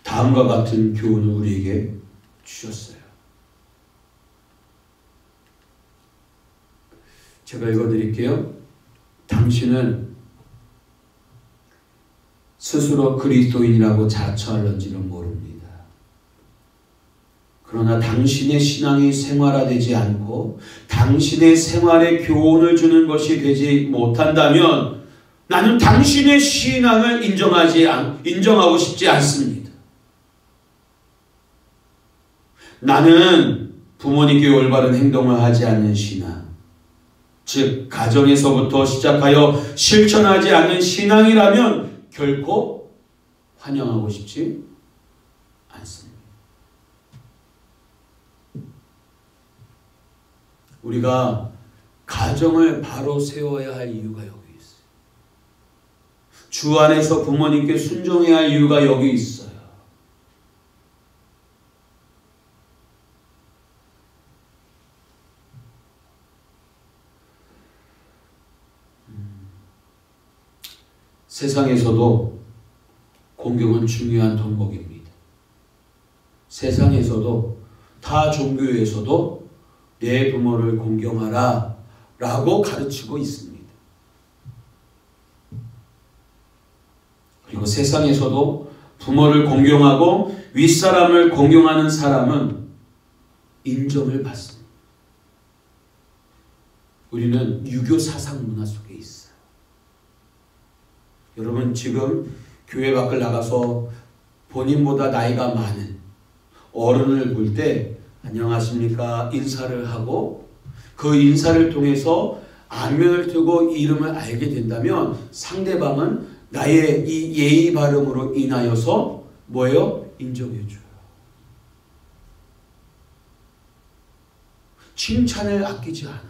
다음과 같은 교훈을 우리에게 주셨어요. 제가 읽어드릴게요. 당신은 스스로 그리스도인이라고 자처할런지는 모릅니다. 그러나 당신의 신앙이 생활화되지 않고 당신의 생활에 교훈을 주는 것이 되지 못한다면 나는 당신의 신앙을 인정하고 싶지 않습니다. 나는 부모님께 올바른 행동을 하지 않는 신앙, 즉 가정에서부터 시작하여 실천하지 않는 신앙이라면 결코 환영하고 싶지 않습니다. 우리가 가정을 바로 세워야 할 이유가 여기 있어요. 주 안에서 부모님께 순종해야 할 이유가 여기 있어요. 세상에서도 공경은 중요한 덕목입니다. 세상에서도 타 종교에서도 내 부모를 공경하라 라고 가르치고 있습니다. 그리고 세상에서도 부모를 공경하고 윗사람을 공경하는 사람은 인정을 받습니다. 우리는 유교 사상 문화 속에 있어요. 여러분 지금 교회 밖을 나가서 본인보다 나이가 많은 어른을 볼 때 안녕하십니까 인사를 하고 그 인사를 통해서 안면을 뜨고 이름을 알게 된다면 상대방은 나의 이 예의 바름으로 인하여서 뭐예요? 인정해 줘요. 칭찬을 아끼지 않아요.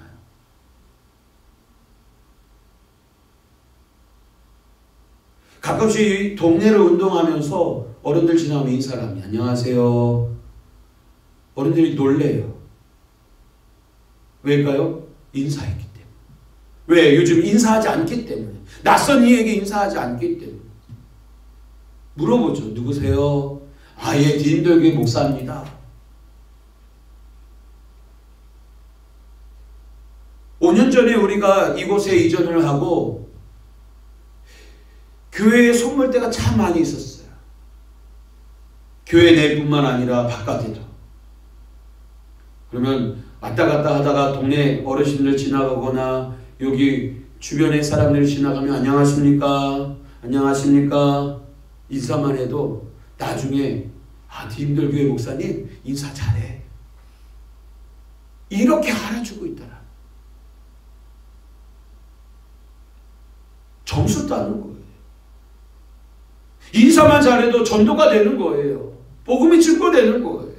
가끔씩 동네를 운동하면서 어른들 지나면 인사를 합니다. 안녕하세요. 어른들이 놀래요. 왜일까요? 인사했기 때문에. 왜? 요즘 인사하지 않기 때문에. 낯선 이에게 인사하지 않기 때문에. 물어보죠. 누구세요? 아, 예, 디인돌교회 목사입니다. 5년 전에 우리가 이곳에 이전을 하고 교회에 선물대가 참 많이 있었어요. 교회 내뿐만 아니라 바깥에도. 그러면 왔다 갔다 하다가 동네 어르신들 지나가거나 여기 주변에 사람들이 지나가면 안녕하십니까? 안녕하십니까? 인사만 해도 나중에 디인돌교회 목사님 인사 잘해. 이렇게 알아주고 있더라. 점수 따는 거예요. 인사만 잘해도 전도가 되는 거예요. 복음이 증거되는 거예요.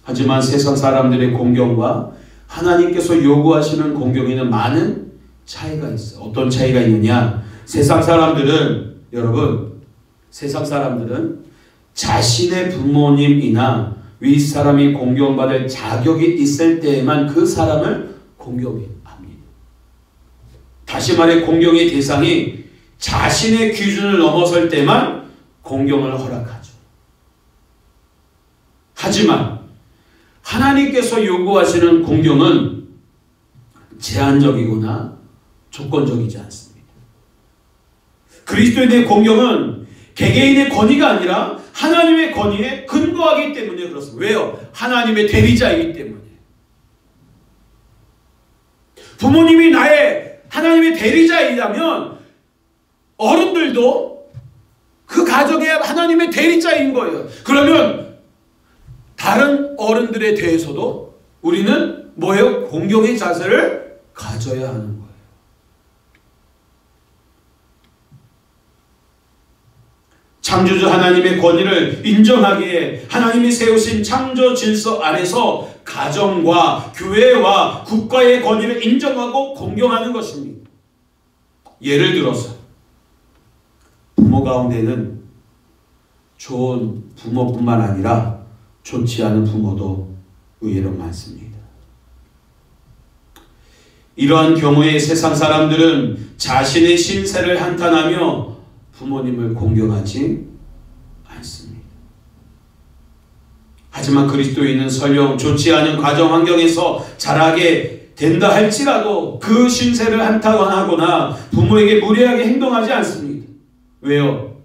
하지만 세상 사람들의 공경과 하나님께서 요구하시는 공경에는 많은 차이가 있어요. 어떤 차이가 있느냐? 세상 사람들은, 여러분, 세상 사람들은 자신의 부모님이나 윗사람이 공경받을 자격이 있을 때에만 그 사람을 공경합니다. 다시 말해 공경의 대상이 자신의 기준을 넘어설 때만 공경을 허락하죠. 하지만 하나님께서 요구하시는 공경은 제한적이거나 조건적이지 않습니다. 그리스도인의 공경은 개개인의 권위가 아니라 하나님의 권위에 근거하기 때문에 그렇습니다. 왜요? 하나님의 대리자이기 때문에. 부모님이 나의 하나님의 대리자이라면 어른들도 그 가정의 하나님의 대리자인 거예요. 그러면 다른 어른들에 대해서도 우리는 뭐예요? 공경의 자세를 가져야 하는 거예요. 창조주 하나님의 권위를 인정하기에 하나님이 세우신 창조 질서 안에서 가정과 교회와 국가의 권위를 인정하고 공경하는 것입니다. 예를 들어서 부모 가운데는 좋은 부모뿐만 아니라 좋지 않은 부모도 의외로 많습니다. 이러한 경우에 세상 사람들은 자신의 신세를 한탄하며 부모님을 공경하지 않습니다. 하지만 그리스도인은 설령 좋지 않은 가정 환경에서 자라게 된다 할지라도 그 신세를 한탄하거나 부모에게 무례하게 행동하지 않습니다. 왜요?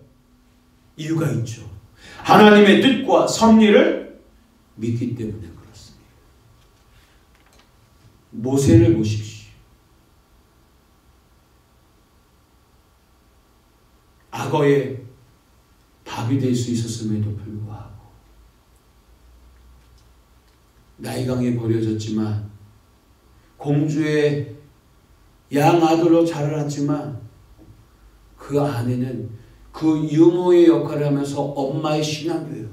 이유가 있죠. 하나님의 뜻과 섭리를 믿기 때문에 그렇습니다. 모세를 보십시오. 악어의 밥이 될 수 있었음에도 불구하고 나이강에 버려졌지만 공주의 양아들로 자라났지만 그 아내는 그 유모의 역할을 하면서 엄마의 신하교예요.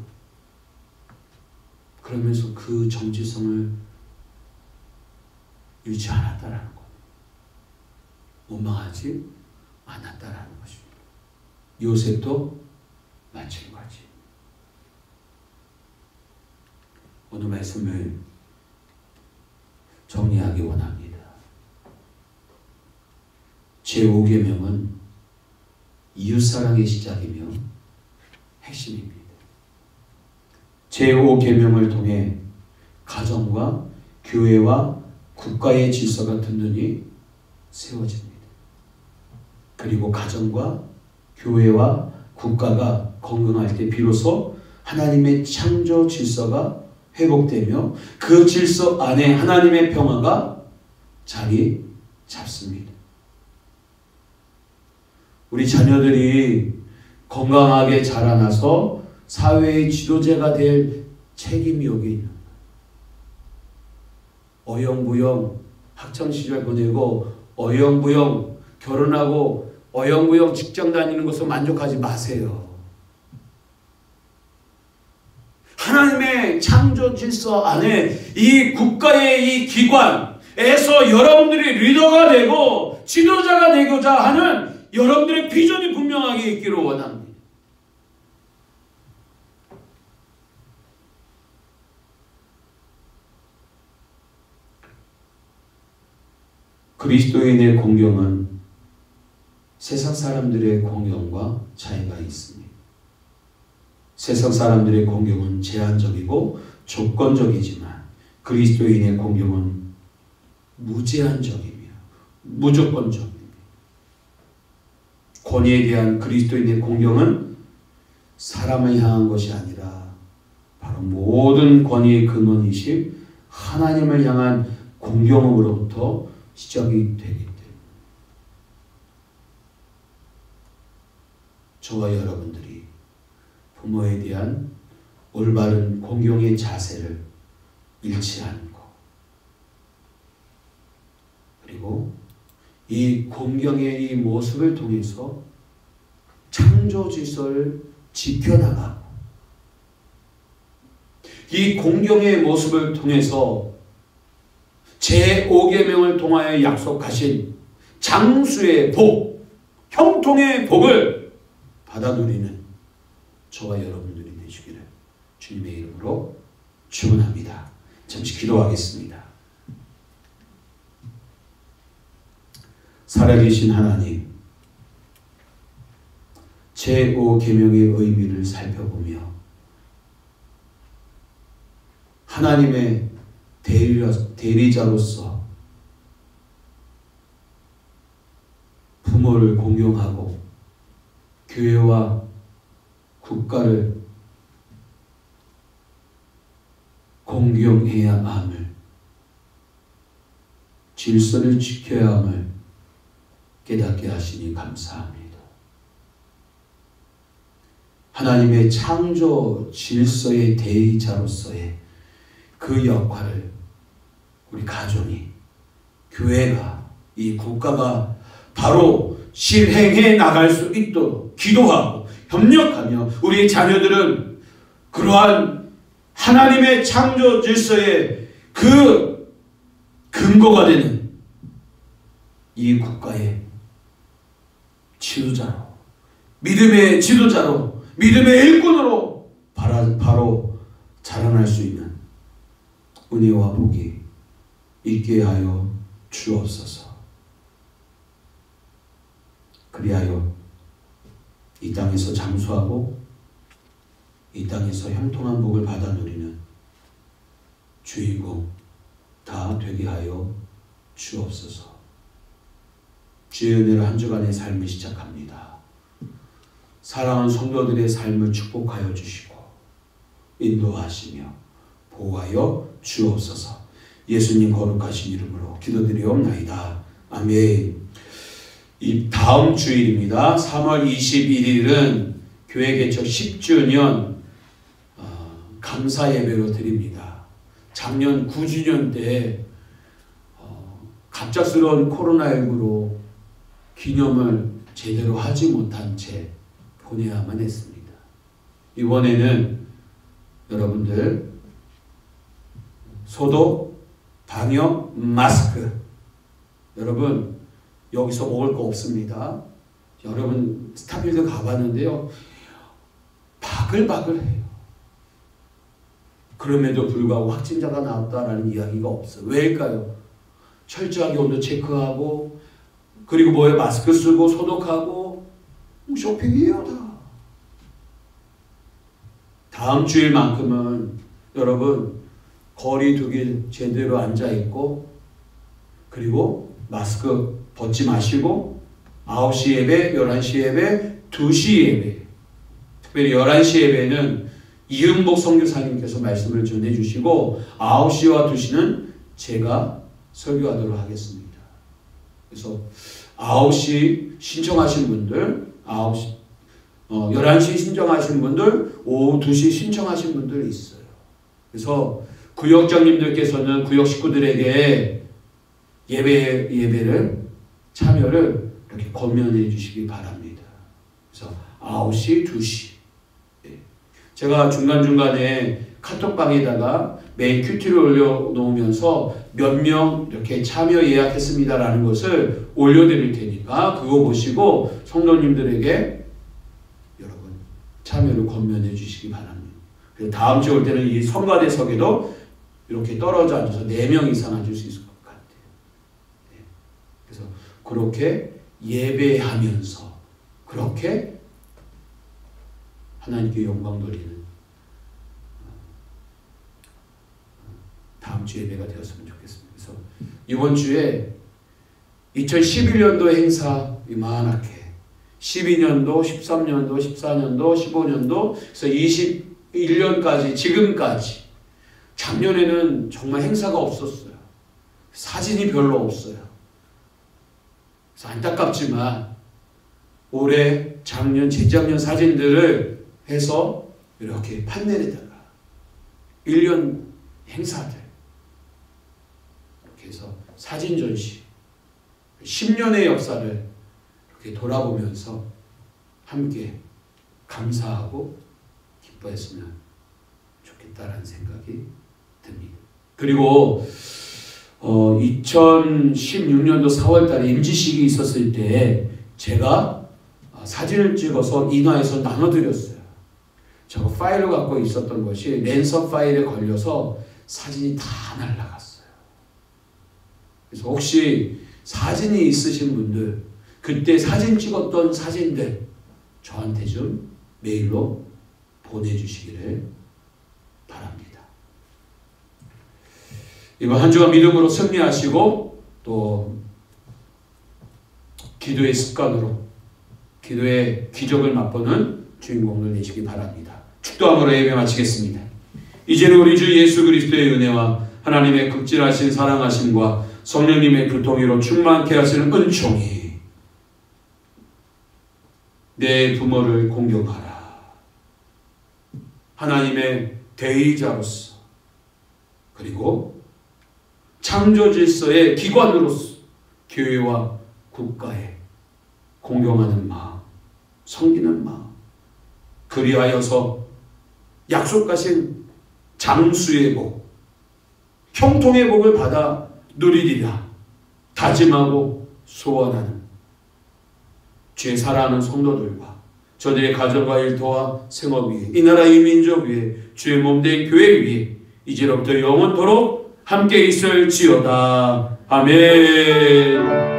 그러면서 그 정체성을 잃지 않았다라는 것. 원망하지 않았다라는 것입니다. 요셉도 마찬가지. 오늘 말씀을 정리하기 원합니다. 제5계명은 이웃사랑의 시작이며 핵심입니다. 제5계명을 통해 가정과 교회와 국가의 질서가 든든히 세워집니다. 그리고 가정과 교회와 국가가 건강할 때 비로소 하나님의 창조 질서가 회복되며 그 질서 안에 하나님의 평화가 자리 잡습니다. 우리 자녀들이 건강하게 자라나서 사회의 지도자가 될 책임이 여기 있는 거예요. 어영부영 학창시절 보내고 어영부영 결혼하고 어영부영 직장 다니는 것으로 만족하지 마세요. 하나님의 창조 질서 안에 이 국가의 이 기관에서 여러분들이 리더가 되고 지도자가 되고자 하는 여러분들의 비전이 분명하게 있기를 원합니다. 그리스도인의 공경은 세상 사람들의 공경과 차이가 있습니다. 세상 사람들의 공경은 제한적이고 조건적이지만 그리스도인의 공경은 무제한적이며 무조건적입니다. 권위에 대한 그리스도인의 공경은 사람을 향한 것이 아니라 바로 모든 권위의 근원이신 하나님을 향한 공경으로부터 시작이 되기 때문에 저와 여러분들이 부모에 대한 올바른 공경의 자세를 잃지 않고 그리고 이 공경의 이 모습을 통해서 창조 질서를 지켜나가고 이 공경의 모습을 통해서 제5계명을 통하여 약속하신 장수의 복, 형통의 복을 받아 누리는 저와 여러분들이 되시기를 주님의 이름으로 축원합니다. 잠시 기도하겠습니다. 살아계신 하나님, 제5계명의 의미를 살펴보며 하나님의 대리자로서 부모를 공경하고 교회와 국가를 공경해야 함을, 질서를 지켜야 함을 깨닫게 하시니 감사합니다. 하나님의 창조 질서의 대리자로서의 그 역할을 우리 가정이, 교회가, 이 국가가 바로 실행해 나갈 수 있도록 기도하고 협력하며 우리 자녀들은 그러한 하나님의 창조 질서의 그 근거가 되는 이 국가의 지도자로, 믿음의 지도자로, 믿음의 일꾼으로 바로 자라날 수 있는 은혜와 복이 있게 하여 주옵소서. 그리하여 이 땅에서 장수하고 이 땅에서 형통한 복을 받아 누리는 주인공 다 되게 하여 주옵소서. 주의 은혜로 한 주간의 삶을 시작합니다. 사랑하는 성도들의 삶을 축복하여 주시고 인도하시며 보호하여 주옵소서. 예수님 거룩하신 이름으로 기도드리옵나이다. 아멘. 이 다음 주일입니다. 3월 21일은 교회 개척 10주년 감사 예배로 드립니다. 작년 9주년 때 갑작스러운 코로나19로 기념을 제대로 하지 못한 채 보내야만 했습니다. 이번에는 여러분들 소독, 방역, 마스크. 여러분 여기서 먹을 거 없습니다. 여러분 스타필드 가봤는데요. 바글바글해요. 그럼에도 불구하고 확진자가 나왔다라는 이야기가 없어요. 왜일까요? 철저하게 온도 체크하고 그리고 뭐에 마스크 쓰고 소독하고 쇼핑이에요 다. 다음 주일만큼은 여러분 거리 두기 제대로 앉아있고 그리고 마스크 벗지 마시고 9시 예배, 11시 예배, 2시 예배 특별히 11시 예배는 이은복 선교사님께서 말씀을 전해주시고 9시와 2시는 제가 설교하도록 하겠습니다. 그래서 9시 신청하신 분들 11시 신청하신 분들 오후 2시 신청하신 분들 있어요. 그래서 구역장님들께서는 구역 식구들에게 예배를 참여를 이렇게 권면해 주시기 바랍니다. 그래서 9시, 2시 제가 중간중간에 카톡방에다가 매일 큐티를 올려놓으면서 몇 명 이렇게 참여 예약했습니다라는 것을 올려드릴 테니까 그거 보시고 성도님들에게 여러분 참여를 권면해 주시기 바랍니다. 그래서 다음 주에 올 때는 이 성가대석에도 이렇게 떨어져 앉아서 4명 이상 앉을 수 있을 것 같아요. 네. 그래서 그렇게 예배하면서 그렇게 하나님께 영광 돌리는 다음 주 예배가 되었으면 좋겠습니다. 그래서 이번 주에 2011년도 행사 이만하게 12년도, 13년도, 14년도, 15년도 그래서 21년까지 지금까지 작년에는 정말 행사가 없었어요. 사진이 별로 없어요. 그래서 안타깝지만 올해, 작년, 재작년 사진들을 해서 이렇게 판넬에다가 1년 행사들 이렇게 해서 사진 전시 10년의 역사를 이렇게 돌아보면서 함께 감사하고 기뻐했으면 좋겠다라는 생각이 듭니다. 그리고 2016년도 4월달에 임지식이 있었을 때 제가 사진을 찍어서 인화해서 나눠드렸어요. 제가 파일을 갖고 있었던 것이 랜서 파일에 걸려서 사진이 다 날라갔어요. 그래서 혹시 사진이 있으신 분들 그때 사진 찍었던 사진들 저한테 좀 메일로 보내주시기를 바랍니다. 이번 한 주간 믿음으로 승리하시고 또 기도의 습관으로 기도의 기적을 맛보는 주인공들 되시기 바랍니다. 축도함으로 예배 마치겠습니다. 이제는 우리 주 예수 그리스도의 은혜와 하나님의 극진하신 사랑하심과 성령님의 교통으로 충만케 하시는 은총이 내 부모를 공경하라. 하나님의 대의자로서 그리고 창조 질서의 기관으로서 교회와 국가에 공경하는 마음, 섬기는 마음, 그리하여서 약속하신 장수의 복, 형통의 복을 받아 누리리라 다짐하고 소원하는 주의 사랑하는 성도들과 저들의 가정과 일터와 생업 위에 이 나라 이 민족 위에 주의 몸된 교회 위에 이제로부터 영원토록 함께 있을지어다. 아멘.